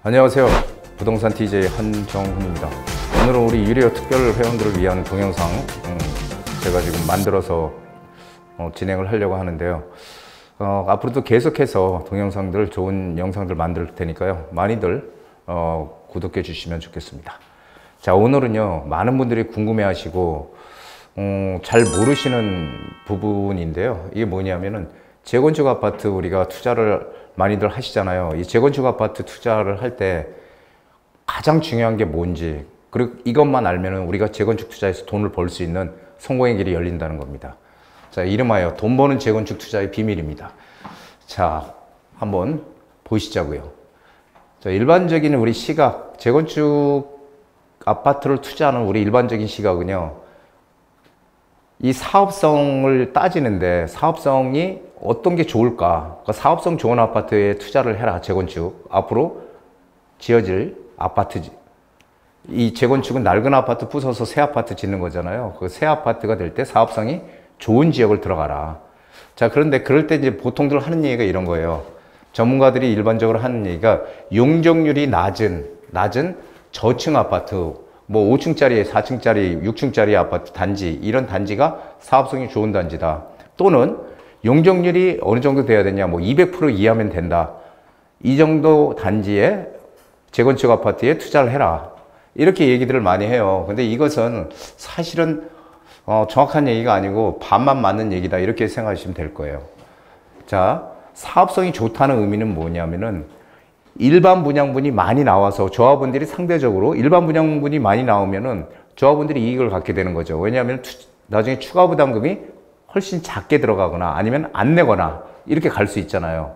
안녕하세요. 부동산 TJ 한정훈입니다. 오늘은 우리 유리어 특별 회원들을 위한 동영상 제가 지금 만들어서 진행을 하려고 하는데요. 앞으로도 계속해서 동영상들, 좋은 영상들 만들 테니까요. 많이들 구독해 주시면 좋겠습니다. 자, 오늘은요, 많은 분들이 궁금해 하시고 잘 모르시는 부분인데요. 이게 뭐냐면은 재건축 아파트 우리가 투자를 많이들 하시잖아요. 이 재건축 아파트 투자를 할 때 가장 중요한 게 뭔지, 그리고 이것만 알면은 우리가 재건축 투자에서 돈을 벌 수 있는 성공의 길이 열린다는 겁니다. 자, 이름하여 돈 버는 재건축 투자의 비밀입니다. 자, 한번 보시자고요. 자, 일반적인 우리 시각, 재건축 아파트를 투자하는 우리 일반적인 시각은요, 이 사업성을 따지는데 사업성이 어떤 게 좋을까? 그러니까 사업성 좋은 아파트에 투자를 해라. 재건축. 앞으로 지어질 아파트. 이 재건축은 낡은 아파트 부숴서 새 아파트 짓는 거잖아요. 그 새 아파트가 될 때 사업성이 좋은 지역을 들어가라. 자, 그런데 그럴 때 이제 보통들 하는 얘기가 이런 거예요. 전문가들이 일반적으로 하는 얘기가 용적률이 낮은 저층 아파트, 뭐 5층짜리, 4층짜리, 6층짜리 아파트 단지, 이런 단지가 사업성이 좋은 단지다. 또는 용적률이 어느 정도 돼야 되냐, 뭐 200% 이하면 된다. 이 정도 단지에 재건축 아파트에 투자를 해라. 이렇게 얘기들을 많이 해요. 근데 이것은 사실은 정확한 얘기가 아니고 반만 맞는 얘기다. 이렇게 생각하시면 될 거예요. 자, 사업성이 좋다는 의미는 뭐냐면은 일반 분양분이 많이 나와서 조합원들이 상대적으로 일반 분양분이 많이 나오면은 조합원들이 이익을 갖게 되는 거죠. 왜냐하면 나중에 추가 부담금이 훨씬 작게 들어가거나 아니면 안 내거나 이렇게 갈 수 있잖아요.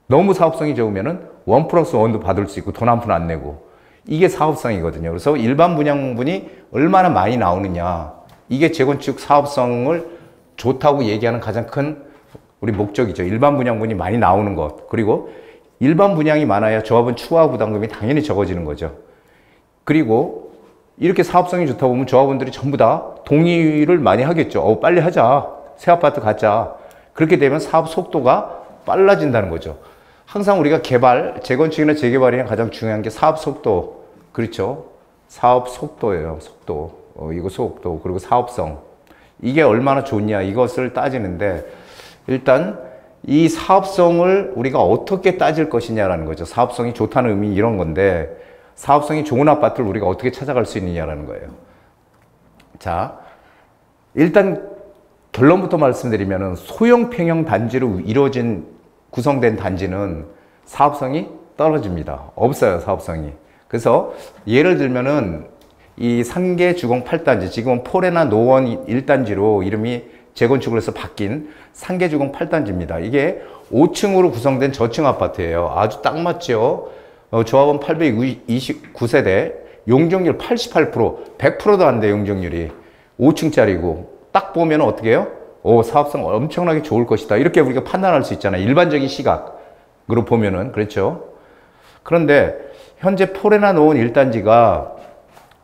너무 사업성이 좋으면은 1+1도 받을 수 있고 돈 한 푼 안 내고, 이게 사업성이거든요. 그래서 일반 분양분이 얼마나 많이 나오느냐, 이게 재건축 사업성을 좋다고 얘기하는 가장 큰 우리 목적이죠. 일반 분양분이 많이 나오는 것, 그리고 일반 분양이 많아야 조합원 추가 부담금이 당연히 적어지는 거죠. 그리고 이렇게 사업성이 좋다 보면 조합원들이 전부 다 동의를 많이 하겠죠. 빨리 하자. 새 아파트 갖자. 그렇게 되면 사업 속도가 빨라진다는 거죠. 항상 우리가 재건축이나 재개발이나 가장 중요한 게 사업 속도. 그렇죠. 사업 속도예요. 속도. 이거 속도. 그리고 사업성. 이게 얼마나 좋냐, 이것을 따지는데, 일단 이 사업성을 우리가 어떻게 따질 것이냐라는 거죠. 사업성이 좋다는 의미 이런 건데, 사업성이 좋은 아파트를 우리가 어떻게 찾아갈 수 있느냐라는 거예요. 자, 일단 결론부터 말씀드리면은 소형 평형 단지로 구성된 단지는 사업성이 떨어집니다. 없어요, 사업성이. 그래서 예를 들면은 이 상계 주공 8단지, 지금은 포레나 노원 1단지로 이름이 재건축을 해서 바뀐 상계 주공 8단지입니다. 이게 5층으로 구성된 저층 아파트예요. 아주 딱 맞죠? 조합원 829세대, 용적률 88%, 100%도 안 돼, 용적률이. 5층짜리고. 딱 보면 어떻게 해요? 사업성 엄청나게 좋을 것이다. 이렇게 우리가 판단할 수 있잖아요. 일반적인 시각으로 보면은. 그렇죠? 그런데 현재 포레나 노원 1단지가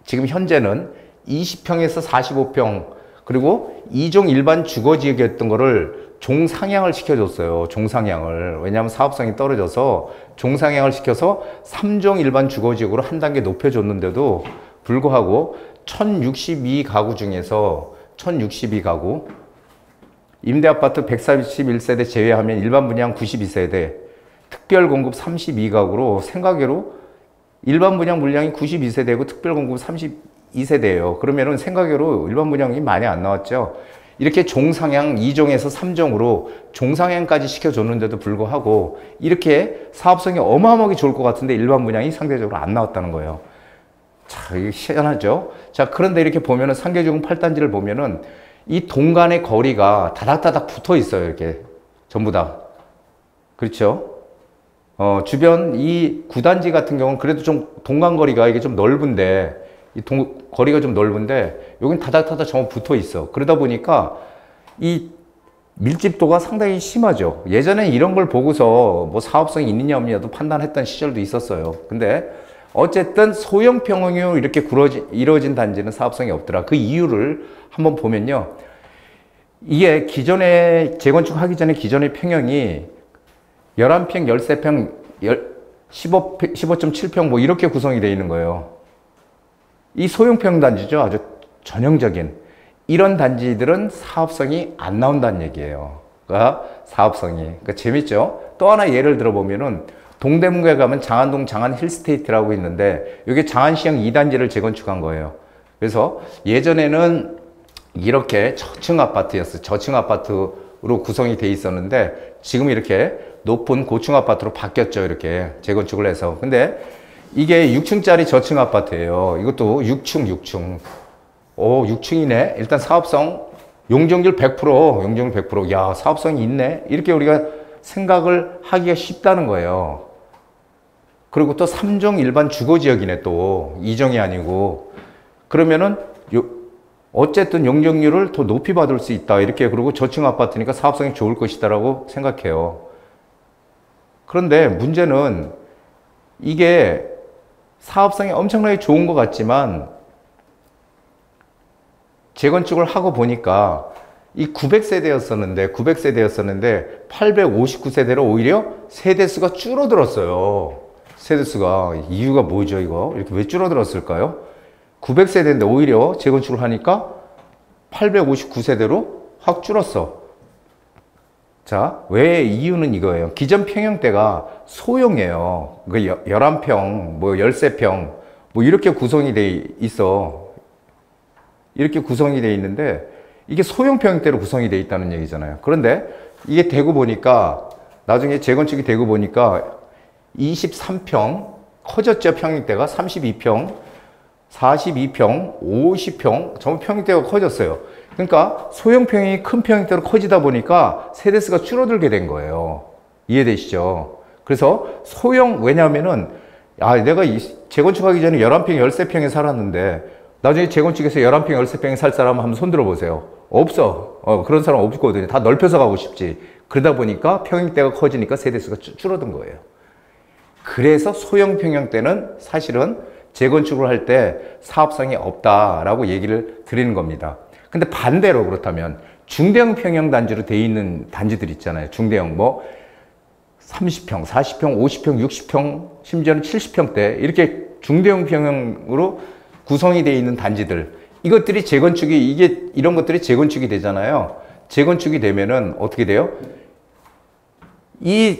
지금 현재는 20평에서 45평, 그리고 2종 일반 주거지역이었던 거를 종상향을 시켜줬어요. 종상향을. 왜냐하면 사업성이 떨어져서 종상향을 시켜서 3종 일반 주거지역으로 한 단계 높여줬는데도 불구하고 1062가구 중에서 1062가구, 임대아파트 141세대 제외하면 일반 분양 92세대, 특별공급 32가구로 생각외로 일반 분양 물량이 92세대고 특별공급 32세대예요. 그러면은 생각외로 일반 분양이 많이 안 나왔죠. 이렇게 종상향 2종에서 3종으로 종상향까지 시켜줬는데도 불구하고 이렇게 사업성이 어마어마하게 좋을 것 같은데 일반 분양이 상대적으로 안 나왔다는 거예요. 자, 이게 희한하죠? 자, 그런데 이렇게 보면은 상계주공 8단지를 보면은 이 동간의 거리가 다닥다닥 붙어 있어요. 이렇게 전부 다. 그렇죠? 주변 이 9단지 같은 경우는 그래도 좀 동간 거리가 이게 좀 넓은데, 거리가 좀 넓은데 여긴 다닥다닥 전부 붙어 있어. 그러다 보니까 이 밀집도가 상당히 심하죠. 예전에 이런 걸 보고서 뭐 사업성이 있느냐 없느냐도 판단했던 시절도 있었어요. 근데 어쨌든 소형 평형으로 이렇게 이루어진 단지는 사업성이 없더라. 그 이유를 한번 보면요. 이게 기존에 재건축하기 전에 기존의 평형이 11평, 13평, 15.7평 뭐 이렇게 구성이 되어 있는 거예요. 이 소형평형 단지죠. 아주 전형적인. 이런 단지들은 사업성이 안 나온다는 얘기예요. 그러니까 사업성이. 그러니까 재밌죠? 또 하나 예를 들어보면은 동대문구에 가면 장안동 장안 힐스테이트라고 있는데 이게 장안시형 2단지를 재건축한 거예요. 그래서 예전에는 이렇게 저층 아파트였어요. 저층 아파트로 구성이 돼 있었는데 지금 이렇게 높은 고층 아파트로 바뀌었죠. 이렇게 재건축을 해서. 근데 이게 6층짜리 저층 아파트예요. 이것도 6층. 오, 6층이네. 일단 사업성 용적률 100%, 용적률 100%. 야, 사업성이 있네. 이렇게 우리가 생각을 하기가 쉽다는 거예요. 그리고 또 3종 일반 주거지역이네 또. 2종이 아니고. 그러면은 어쨌든 용적률을 더 높이 받을 수 있다. 이렇게. 그리고 저층 아파트니까 사업성이 좋을 것이다라고 생각해요. 그런데 문제는 이게 사업성이 엄청나게 좋은 것 같지만 재건축을 하고 보니까 이 900세대였었는데 859세대로 오히려 세대수가 줄어들었어요. 세대수가. 이유가 뭐죠 이거? 이렇게 왜 줄어들었을까요? 900세대인데 오히려 재건축을 하니까 859세대로 확 줄었어. 자, 왜 이유는 이거예요. 기존 평형대가 소형이에요. 그 11평, 뭐 13평, 뭐 이렇게 구성이 돼 있어. 이렇게 구성이 돼 있는데 이게 소형 평형대로 구성이 돼 있다는 얘기잖아요. 그런데 이게 되고 보니까 나중에 재건축이 되고 보니까 23평 커졌죠. 평형대가 32평, 42평, 50평 전부 평형대가 커졌어요. 그러니까 소형 평형이 큰 평형대로 커지다 보니까 세대수가 줄어들게 된 거예요. 이해되시죠? 그래서 소형, 왜냐하면은 내가 재건축하기 전에 11평, 13평에 살았는데 나중에 재건축해서 11평, 13평에 살 사람 한번 손 들어보세요. 없어. 그런 사람 없거든요. 다 넓혀서 가고 싶지. 그러다 보니까 평형대가 커지니까 세대수가 줄어든 거예요. 그래서 소형 평형대는 사실은 재건축을 할 때 사업성이 없다라고 얘기를 드리는 겁니다. 근데 반대로 그렇다면 중대형 평형 단지로 돼 있는 단지들 있잖아요. 중대형 뭐 30평, 40평, 50평, 60평, 심지어는 70평대 이렇게 중대형 평형으로 구성이 되어 있는 단지들, 이것들이 재건축이, 이런 것들이 재건축이 되잖아요. 재건축이 되면은 어떻게 돼요? 이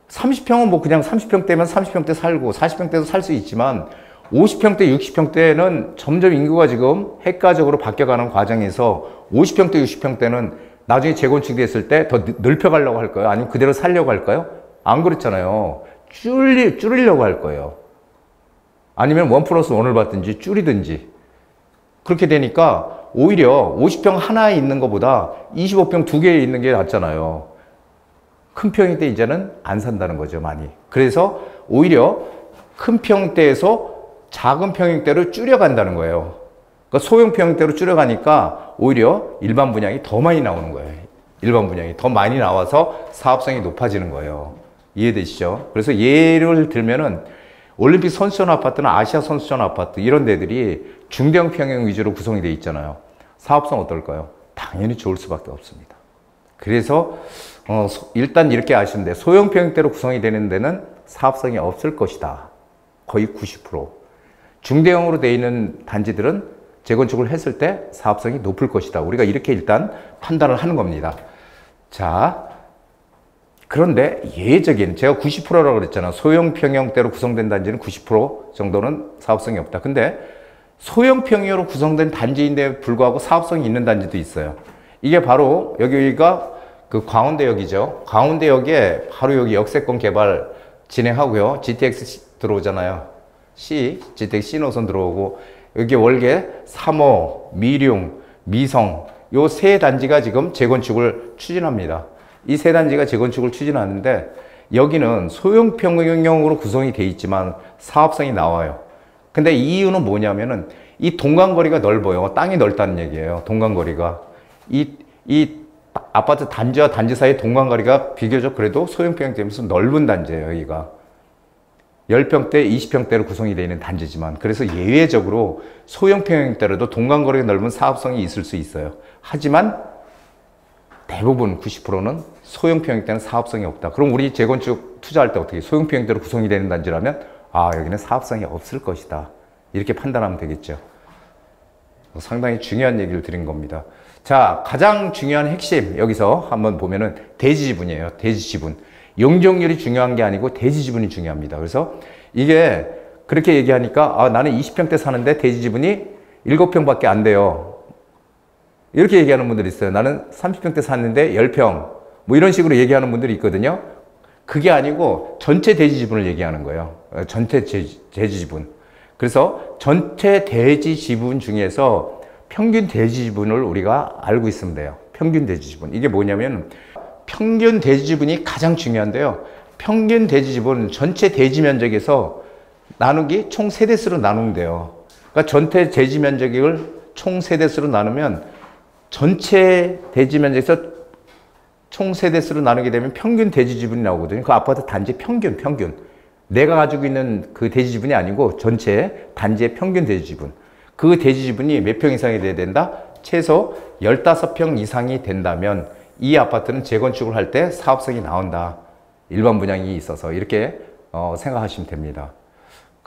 30평은 뭐 그냥 30평대면 30평대 살고 40평대도 살 수 있지만 50평대, 60평대는 점점 인구가 지금 핵가적으로 바뀌어가는 과정에서 50평대, 60평대는 나중에 재건축이 됐을 때 더 넓혀가려고 할까요? 아니면 그대로 살려고 할까요? 안 그렇잖아요. 줄이려고 할 거예요. 아니면 1+1을 받든지 줄이든지. 그렇게 되니까 오히려 50평 하나에 있는 것보다 25평 2개에 있는 게 낫잖아요. 큰 평형대 이제는 안 산다는 거죠, 많이. 그래서 오히려 큰 평형대에서 작은 평형대로 줄여간다는 거예요. 그러니까 소형 평형대로 줄여가니까 오히려 일반 분양이 더 많이 나오는 거예요. 일반 분양이 더 많이 나와서 사업성이 높아지는 거예요. 이해되시죠? 그래서 예를 들면은 올림픽 선수촌 아파트나 아시아 선수촌 아파트 이런 데들이 중대형 평형 위주로 구성이 되어 있잖아요. 사업성 어떨까요? 당연히 좋을 수밖에 없습니다. 그래서 일단 이렇게 아시는데 소형 평형대로 구성이 되는 데는 사업성이 없을 것이다. 거의 90%. 중대형으로 되어 있는 단지들은 재건축을 했을 때 사업성이 높을 것이다. 우리가 이렇게 일단 판단을 하는 겁니다. 자, 그런데 예외적인, 제가 90%라고 그랬잖아요. 소형 평형대로 구성된 단지는 90% 정도는 사업성이 없다. 근데 소형 평형으로 구성된 단지인데 불구하고 사업성이 있는 단지도 있어요. 이게 바로 여기가 그 광운대역이죠. 광운대역에 바로 여기 역세권 개발 진행하고요. GTX 들어오잖아요. GTX C 노선 들어오고 여기 월계, 3호, 미룡, 미성 요 세 단지가 지금 재건축을 추진합니다. 이 세 단지가 재건축을 추진하는데 여기는 소형 평형으로 구성이 돼 있지만 사업성이 나와요. 근데 이 이유는 뭐냐면은 이 동간거리가 넓어요. 땅이 넓다는 얘기예요. 동간거리가. 이 아파트 단지와 단지 사이 동간거리가 비교적 그래도 소형 평형대면서 넓은 단지예요. 여기가. 10평대, 20평대로 구성이 되어 있는 단지지만 그래서 예외적으로 소형 평형대로도 동간거리가 넓은 사업성이 있을 수 있어요. 하지만 대부분 90%는 소형평형 때는 사업성이 없다. 그럼 우리 재건축 투자할 때 어떻게 소형평형대로 구성이 되는 단지라면 여기는 사업성이 없을 것이다. 이렇게 판단하면 되겠죠. 상당히 중요한 얘기를 드린 겁니다. 자, 가장 중요한 핵심 여기서 한번 보면은 대지지분이에요. 대지지분. 용적률이 중요한 게 아니고 대지지분이 중요합니다. 그래서 이게 그렇게 얘기하니까 나는 20평대 사는데 대지지분이 7평밖에 안 돼요. 이렇게 얘기하는 분들이 있어요. 나는 30평대 샀는데 10평. 뭐 이런 식으로 얘기하는 분들이 있거든요. 그게 아니고 전체 대지지분을 얘기하는 거예요. 전체 대지지분. 그래서 전체 대지지분 중에서 평균 대지지분을 우리가 알고 있으면 돼요. 평균 대지지분. 이게 뭐냐면 평균 대지지분이 가장 중요한데요. 평균 대지지분은 전체 대지 면적에서 나누기 총 세대수로 나누면 돼요. 그러니까 전체 대지 면적을 총 세대수로 나누면 전체 대지 면적에서 총 세대수로 나누게 되면 평균 대지지분이 나오거든요. 그 아파트 단지 평균. 내가 가지고 있는 그 대지지분이 아니고 전체 단지의 평균 대지지분. 그 대지지분이 몇 평 이상이 돼야 된다? 최소 15평 이상이 된다면 이 아파트는 재건축을 할 때 사업성이 나온다. 일반 분양이 있어서 이렇게 생각하시면 됩니다.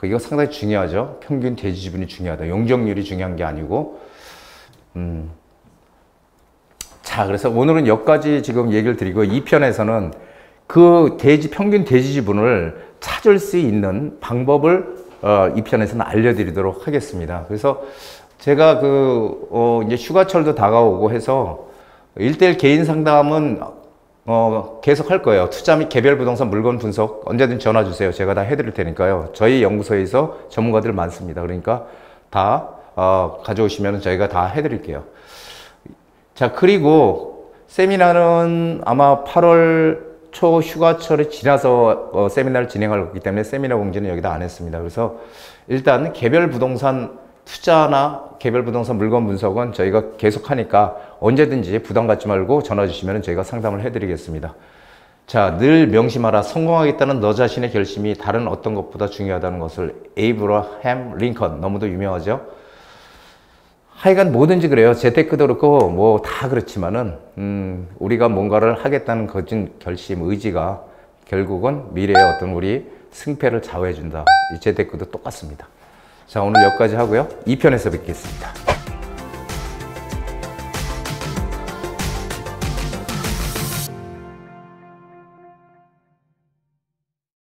이거 상당히 중요하죠. 평균 대지지분이 중요하다. 용적률이 중요한 게 아니고. 자, 그래서 오늘은 여기까지 지금 얘기를 드리고 2편에서는 그 평균 대지지분을 찾을 수 있는 방법을 2편에서는 알려드리도록 하겠습니다. 그래서 제가 이제 휴가철도 다가오고 해서 1:1 개인 상담은 계속 할 거예요. 투자 및 개별 부동산 물건 분석 언제든 전화 주세요. 제가 다 해드릴 테니까요. 저희 연구소에서 전문가들 많습니다. 그러니까 다 가져오시면 저희가 다 해드릴게요. 자, 그리고 세미나는 아마 8월 초 휴가철이 지나서 세미나를 진행할 거기 때문에 세미나 공지는 여기다 안 했습니다. 그래서 일단 개별 부동산 투자나 개별 부동산 물건 분석은 저희가 계속 하니까 언제든지 부담 갖지 말고 전화 주시면 저희가 상담을 해드리겠습니다. 자, 늘 명심하라. 성공하겠다는 너 자신의 결심이 다른 어떤 것보다 중요하다는 것을 에이브라햄 링컨, 너무도 유명하죠. 하여간 뭐든지 그래요. 재테크도 그렇고 뭐 다 그렇지만은 우리가 뭔가를 하겠다는 거진 결심, 의지가 결국은 미래의 어떤 우리 승패를 좌우해 준다. 이 재테크도 똑같습니다. 자, 오늘 여기까지 하고요. 2편에서 뵙겠습니다.